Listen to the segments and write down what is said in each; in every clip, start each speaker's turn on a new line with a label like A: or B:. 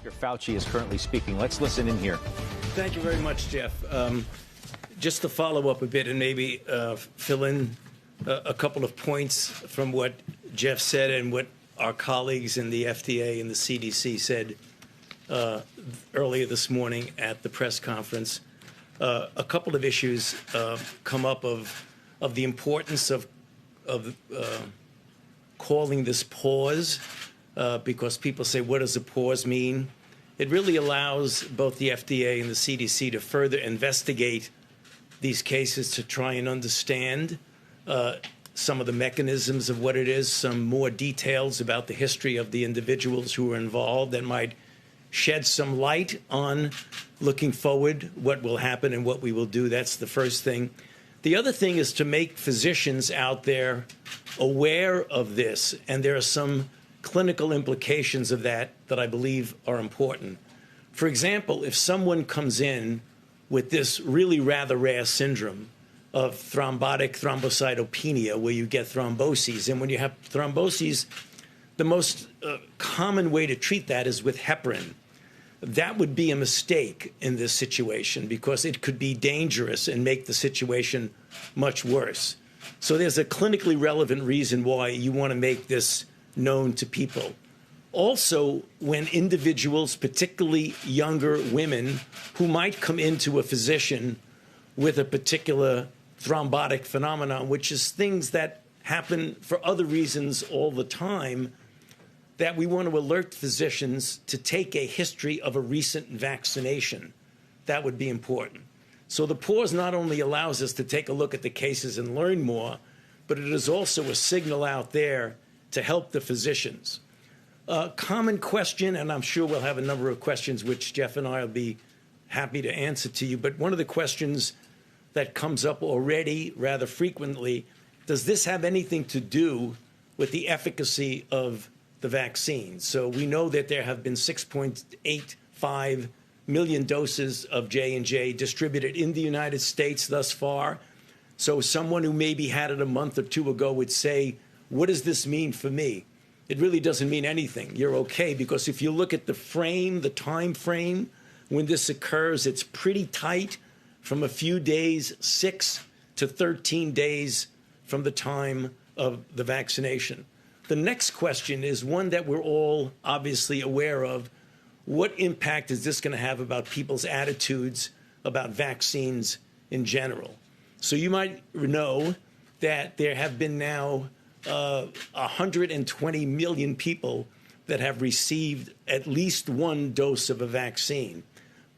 A: Dr. Fauci is currently speaking. Let's listen in here.
B: Thank you very much, Jeff. Just to follow up a bit and maybe fill in a couple of points from what Jeff said and what our colleagues in the FDA and the CDC said earlier this morning at the press conference. A couple of issues come up of the importance of calling this pause because people say, what does a pause mean? It really allows both the FDA and the CDC to further investigate these cases to try and understand some of the mechanisms of what it is, some more details about the history of the individuals who were involved that might shed some light on looking forward, what will happen and what we will do. That's the first thing. The other thing is to make physicians out there aware of this, and there are some clinical implications of that I believe are important. For example, if someone comes in with this really rather rare syndrome of thrombotic thrombocytopenia, where you get thromboses, and when you have thromboses, the most common way to treat that is with heparin. That would be a mistake in this situation because it could be dangerous and make the situation much worse. So there's a clinically relevant reason why you want to make this known to people. Also, when individuals, particularly younger women, who might come into a physician with a particular thrombotic phenomenon, which is things that happen for other reasons all the time, that we want to alert physicians to take a history of a recent vaccination. That would be important. So the pause not only allows us to take a look at the cases and learn more, but it is also a signal out there to help the physicians. Common question, and I'm sure we'll have a number of questions which Jeff and I will be happy to answer to you, but one of the questions that comes up already rather frequently, does this have anything to do with the efficacy of the vaccine? So we know that there have been 6.85 million doses of J&J distributed in the United States thus far. So someone who maybe had it a month or two ago would say, what does this mean for me? It really doesn't mean anything. You're okay, because if you look at the frame, the time frame when this occurs, it's pretty tight from a few days, 6 to 13 days from the time of the vaccination. The next question is one that we're all obviously aware of. What impact is this going to have about people's attitudes about vaccines in general? So you might know that there have been now 120 million people that have received at least one dose of a vaccine.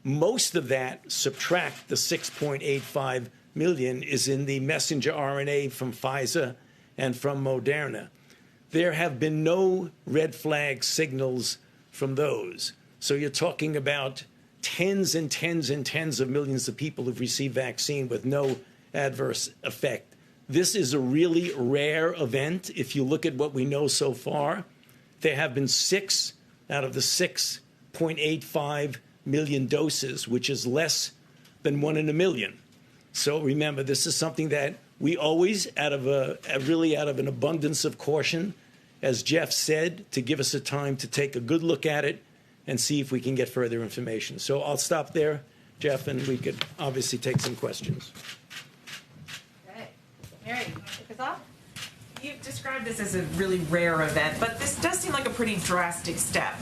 B: Most of that, subtract the 6.85 million, is in the messenger RNA from Pfizer and from Moderna. There have been no red flag signals from those. So you're talking about tens and tens and tens of millions of people who've received vaccine with no adverse effect. This is a really rare event. If you look at what we know so far, there have been 6 out of the 6.85 million doses, which is less than 1 in a million. So remember, this is something that we always, out of an abundance of caution, as Jeff said, to give us a time to take a good look at it and see if we can get further information. So I'll stop there, Jeff, and we could obviously take some questions.
C: Mary, you want to kick us off? You've described this as a really rare event, but this does seem like a pretty drastic step.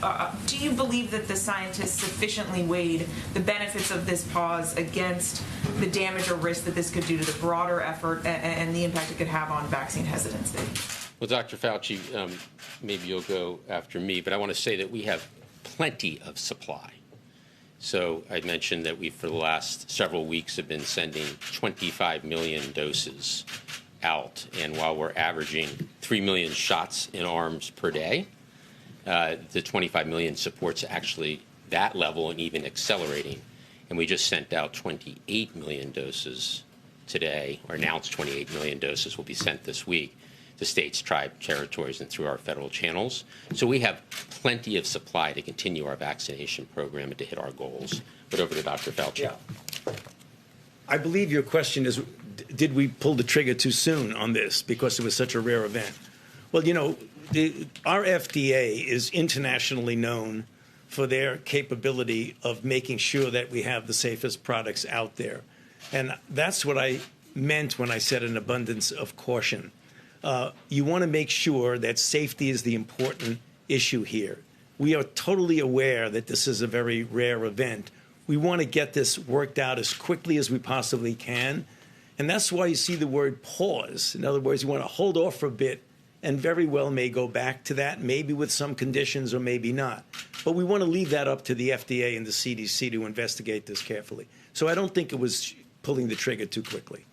C: Do you believe that the scientists sufficiently weighed the benefits of this pause against the damage or risk that this could do to the broader effort and the impact it could have on vaccine hesitancy?
D: Well, Dr. Fauci, maybe you'll go after me, but I want to say that we have plenty of supply. So I mentioned that we, for the last several weeks, have been sending 25 million doses out. And while we're averaging 3 million shots in arms per day, the 25 million supports actually that level and even accelerating. And we just sent out 28 million doses today, or announced 28 million doses will be sent this week to states, tribes, territories, and through our federal channels. So we have plenty of supply to continue our vaccination program and to hit our goals. But over to Dr. Fauci.
B: Yeah. I believe your question is, did we pull the trigger too soon on this because it was such a rare event? Well, you know, our FDA is internationally known for their capability of making sure that we have the safest products out there. And that's what I meant when I said an abundance of caution. You want to make sure that safety is the important issue here. We are totally aware that this is a very rare event. We want to get this worked out as quickly as we possibly can. And that's why you see the word pause. In other words, you want to hold off for a bit and very well may go back to that, maybe with some conditions or maybe not. But we want to leave that up to the FDA and the CDC to investigate this carefully. So I don't think it was pulling the trigger too quickly.